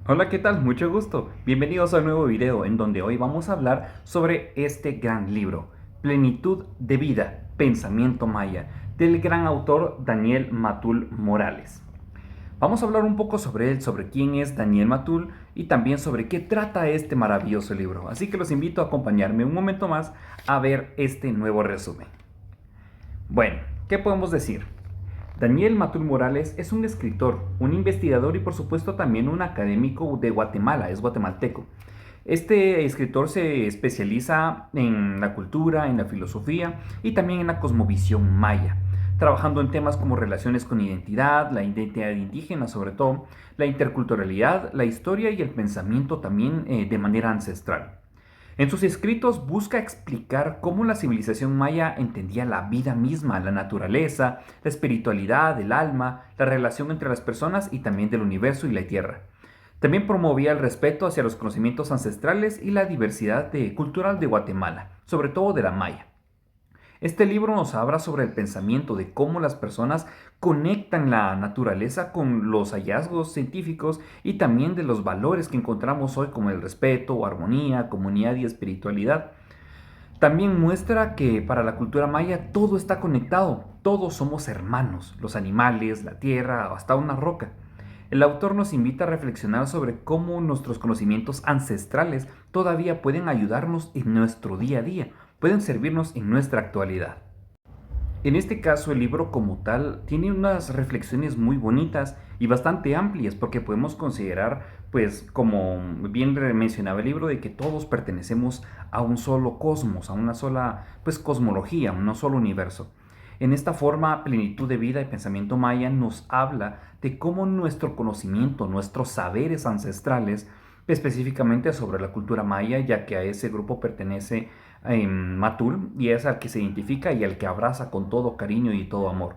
Hola, ¿qué tal? Mucho gusto. Bienvenidos a un nuevo video en donde hoy vamos a hablar sobre este gran libro, Plenitud de Vida, Pensamiento Maya, del gran autor Daniel Matul Morales. Vamos a hablar un poco sobre él, sobre quién es Daniel Matul y también sobre qué trata este maravilloso libro. Así que los invito a acompañarme un momento más a ver este nuevo resumen. Bueno, ¿qué podemos decir? Daniel Matul Morales es un escritor, un investigador y por supuesto también un académico de Guatemala, es guatemalteco. Este escritor se especializa en la cultura, en la filosofía y también en la cosmovisión maya, trabajando en temas como relaciones con identidad, la identidad indígena sobre todo, la interculturalidad, la historia y el pensamiento también de manera ancestral. En sus escritos busca explicar cómo la civilización maya entendía la vida misma, la naturaleza, la espiritualidad, el alma, la relación entre las personas y también del universo y la tierra. También promovía el respeto hacia los conocimientos ancestrales y la diversidad cultural de Guatemala, sobre todo de la maya. Este libro nos habla sobre el pensamiento de cómo las personas conectan la naturaleza con los hallazgos científicos y también de los valores que encontramos hoy como el respeto, armonía, comunidad y espiritualidad. También muestra que para la cultura maya todo está conectado, todos somos hermanos, los animales, la tierra, hasta una roca. El autor nos invita a reflexionar sobre cómo nuestros conocimientos ancestrales todavía pueden ayudarnos en nuestro día a día, pueden servirnos en nuestra actualidad. En este caso, el libro como tal tiene unas reflexiones muy bonitas y bastante amplias porque podemos considerar, pues, como bien mencionaba el libro, de que todos pertenecemos a un solo cosmos, a una sola, pues, cosmología, a un solo universo. En esta forma, Plenitud de Vida y Pensamiento Maya nos habla de cómo nuestro conocimiento, nuestros saberes ancestrales, específicamente sobre la cultura maya, ya que a ese grupo pertenece Matul y es al que se identifica y al que abraza con todo cariño y todo amor.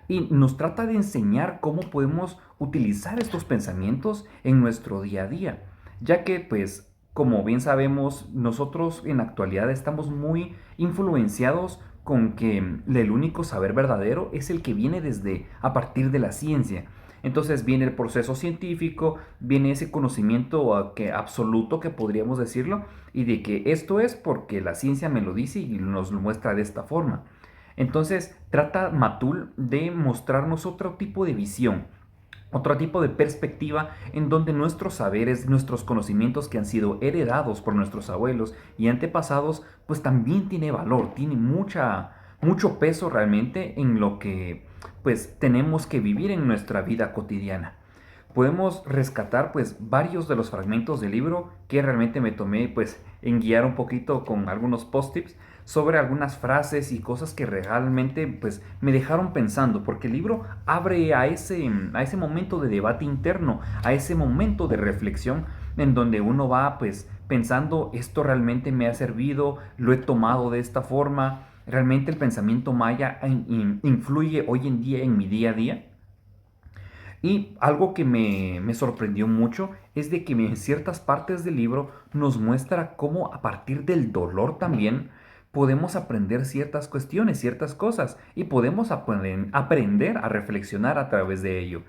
Y nos trata de enseñar cómo podemos utilizar estos pensamientos en nuestro día a día, ya que pues como bien sabemos nosotros en la actualidad estamos muy influenciados con que el único saber verdadero es el que viene desde a partir de la ciencia. Entonces viene el proceso científico, viene ese conocimiento absoluto que podríamos decirlo, y de que esto es porque la ciencia me lo dice y nos lo muestra de esta forma. Entonces trata Matul de mostrarnos otro tipo de visión, otro tipo de perspectiva en donde nuestros saberes, nuestros conocimientos que han sido heredados por nuestros abuelos y antepasados, pues también tiene valor, tiene mucho peso realmente en lo que pues tenemos que vivir en nuestra vida cotidiana. Podemos rescatar pues varios de los fragmentos del libro que realmente me tomé pues en guiar un poquito con algunos post-tips sobre algunas frases y cosas que realmente pues me dejaron pensando, porque el libro abre a ese momento de debate interno, a ese momento de reflexión en donde uno va pues pensando, esto realmente me ha servido, lo he tomado de esta forma, realmente el pensamiento maya influye hoy en día en mi día a día. Y algo que me sorprendió mucho es de que en ciertas partes del libro nos muestra cómo a partir del dolor también podemos aprender ciertas cuestiones, ciertas cosas, y podemos aprender a reflexionar a través de ello.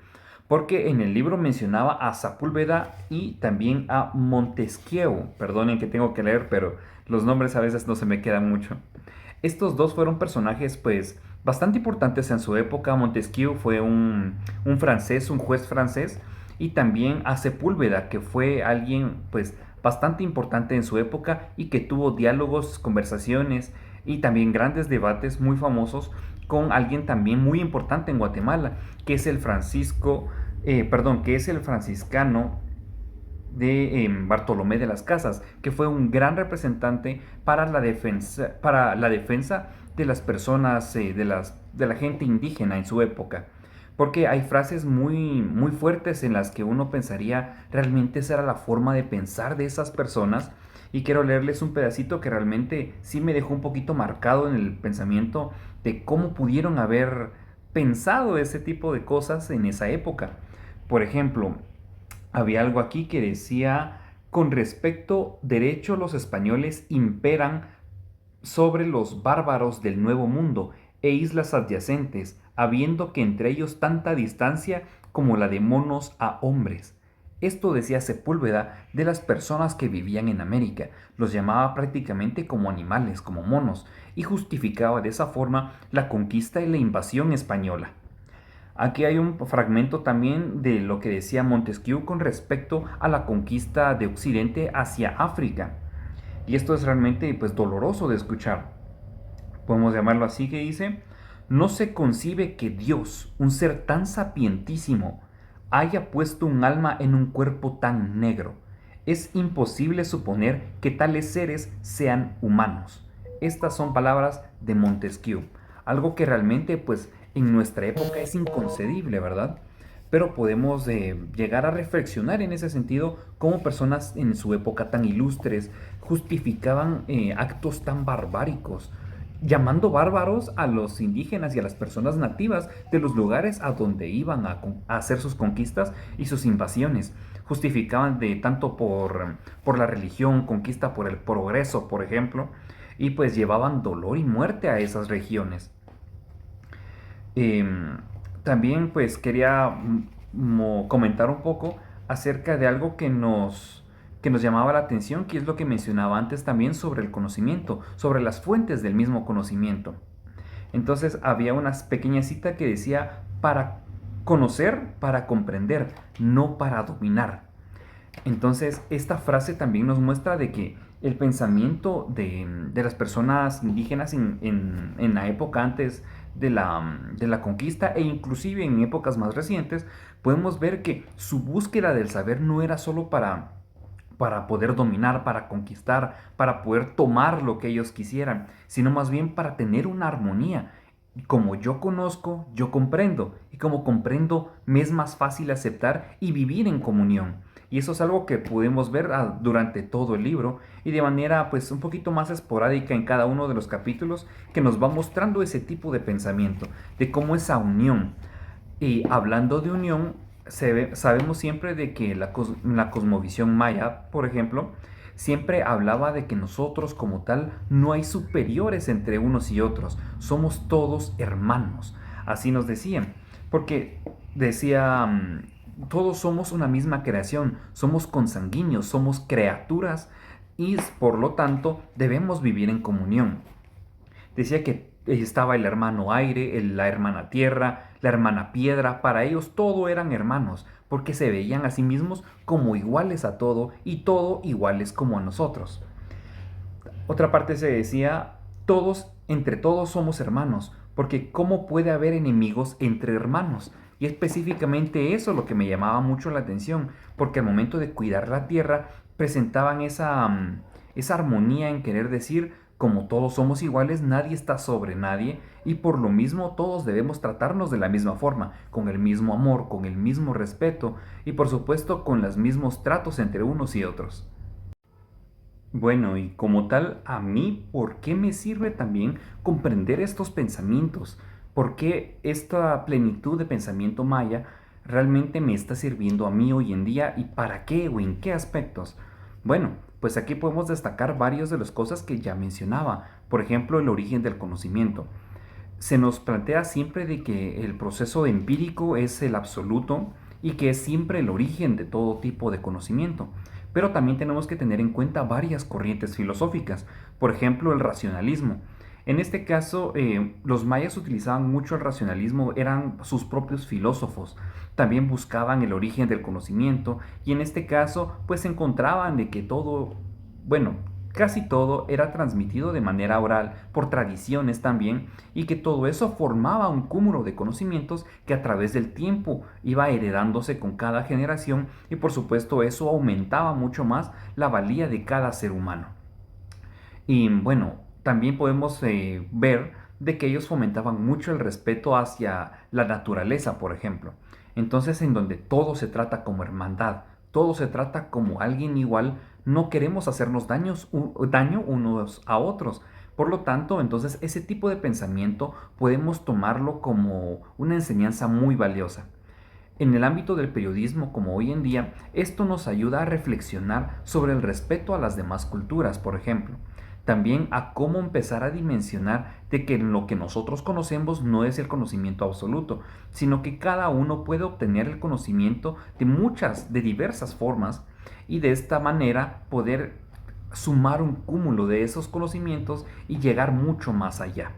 Porque en el libro mencionaba a Sepúlveda y también a Montesquieu. Perdonen que tengo que leer, pero los nombres a veces no se me quedan mucho. Estos dos fueron personajes pues bastante importantes en su época. Montesquieu fue un francés, un juez francés, y también a Sepúlveda, que fue alguien pues bastante importante en su época y que tuvo diálogos, conversaciones y también grandes debates muy famosos con alguien también muy importante en Guatemala, que es el que es el franciscano de Bartolomé de las Casas, que fue un gran representante para la defensa de las personas, de la gente indígena en su época. Porque hay frases muy fuertes en las que uno pensaría realmente esa era la forma de pensar de esas personas. Y quiero leerles un pedacito que realmente sí me dejó un poquito marcado en el pensamiento de cómo pudieron haber pensado ese tipo de cosas en esa época. Por ejemplo, había algo aquí que decía, con respecto derecho los españoles imperan sobre los bárbaros del Nuevo Mundo e islas adyacentes, habiendo que entre ellos tanta distancia como la de monos a hombres. Esto decía Sepúlveda de las personas que vivían en América, los llamaba prácticamente como animales, como monos, y justificaba de esa forma la conquista y la invasión española. Aquí hay un fragmento también de lo que decía Montesquieu con respecto a la conquista de Occidente hacia África. Y esto es realmente pues doloroso de escuchar. Podemos llamarlo así, que dice: no se concibe que Dios, un ser tan sapientísimo, haya puesto un alma en un cuerpo tan negro. Es imposible suponer que tales seres sean humanos. Estas son palabras de Montesquieu, algo que realmente pues en nuestra época es inconcebible, ¿verdad? Pero podemos llegar a reflexionar en ese sentido cómo personas en su época tan ilustres justificaban actos tan barbáricos, llamando bárbaros a los indígenas y a las personas nativas de los lugares a donde iban a hacer sus conquistas y sus invasiones. Justificaban de tanto por la religión, conquista por el progreso, por ejemplo, y pues llevaban dolor y muerte a esas regiones. Em, También pues quería comentar un poco acerca de algo que nos llamaba la atención, que es lo que mencionaba antes también sobre el conocimiento, sobre las fuentes del mismo conocimiento. Entonces había una pequeña cita que decía: para conocer, para comprender, no para dominar. Entonces, esta frase también nos muestra de que el pensamiento de las personas indígenas en la época antes de la conquista, e inclusive en épocas más recientes, podemos ver que su búsqueda del saber no era solo para poder dominar, para conquistar, para poder tomar lo que ellos quisieran, sino más bien para tener una armonía. Como yo conozco, yo comprendo, y como comprendo, me es más fácil aceptar y vivir en comunión. Y eso es algo que podemos ver durante todo el libro, y de manera pues un poquito más esporádica en cada uno de los capítulos, que nos va mostrando ese tipo de pensamiento, de cómo esa unión. Y hablando de unión, sabemos siempre de que la cosmovisión maya, por ejemplo, siempre hablaba de que nosotros como tal no hay superiores entre unos y otros, somos todos hermanos. Así nos decían, porque decía, todos somos una misma creación, somos consanguíneos, somos criaturas, y por lo tanto debemos vivir en comunión. Decía que estaba el hermano aire, la hermana tierra, la hermana piedra. Para ellos todo eran hermanos, porque se veían a sí mismos como iguales a todo, y todo iguales como a nosotros. Otra parte se decía: entre todos somos hermanos, porque ¿cómo puede haber enemigos entre hermanos? Y específicamente eso es lo que me llamaba mucho la atención, porque al momento de cuidar la tierra presentaban esa armonía en querer decir: como todos somos iguales, nadie está sobre nadie, y por lo mismo todos debemos tratarnos de la misma forma, con el mismo amor, con el mismo respeto, y por supuesto con los mismos tratos entre unos y otros. Bueno, y como tal, a mí, ¿por qué me sirve también comprender estos pensamientos? ¿Por qué esta plenitud de pensamiento maya realmente me está sirviendo a mí hoy en día, y para qué o en qué aspectos? Bueno, pues aquí podemos destacar varias de las cosas que ya mencionaba. Por ejemplo, el origen del conocimiento. Se nos plantea siempre de que el proceso empírico es el absoluto y que es siempre el origen de todo tipo de conocimiento. Pero también tenemos que tener en cuenta varias corrientes filosóficas, por ejemplo el racionalismo. En este caso, los mayas utilizaban mucho el racionalismo, eran sus propios filósofos. También buscaban el origen del conocimiento, y en este caso, pues encontraban de que todo, bueno, casi todo era transmitido de manera oral, por tradiciones también, y que todo eso formaba un cúmulo de conocimientos que a través del tiempo iba heredándose con cada generación, y por supuesto eso aumentaba mucho más la valía de cada ser humano. Y bueno, también podemos ver de que ellos fomentaban mucho el respeto hacia la naturaleza, por ejemplo. Entonces, en donde todo se trata como hermandad, todo se trata como alguien igual, no queremos hacernos daño unos a otros. Por lo tanto, entonces ese tipo de pensamiento podemos tomarlo como una enseñanza muy valiosa. En el ámbito del periodismo, como hoy en día, esto nos ayuda a reflexionar sobre el respeto a las demás culturas, por ejemplo. también a cómo empezar a dimensionar de que lo que nosotros conocemos no es el conocimiento absoluto, sino que cada uno puede obtener el conocimiento de diversas formas y de esta manera poder sumar un cúmulo de esos conocimientos y llegar mucho más allá.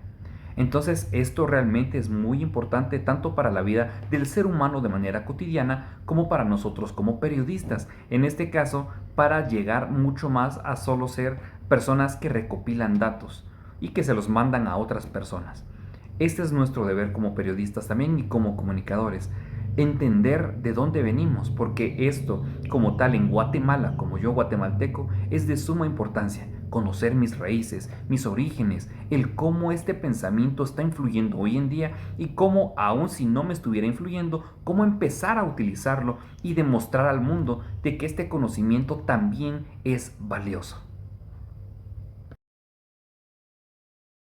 Entonces esto realmente es muy importante tanto para la vida del ser humano de manera cotidiana como para nosotros como periodistas. En este caso, para llegar mucho más a solo ser personas que recopilan datos y que se los mandan a otras personas. Este es nuestro deber como periodistas también y como comunicadores. Entender de dónde venimos, porque esto, como tal en Guatemala, como yo guatemalteco, es de suma importancia. Conocer mis raíces, mis orígenes, el cómo este pensamiento está influyendo hoy en día y cómo, aun si no me estuviera influyendo, cómo empezar a utilizarlo y demostrar al mundo de que este conocimiento también es valioso.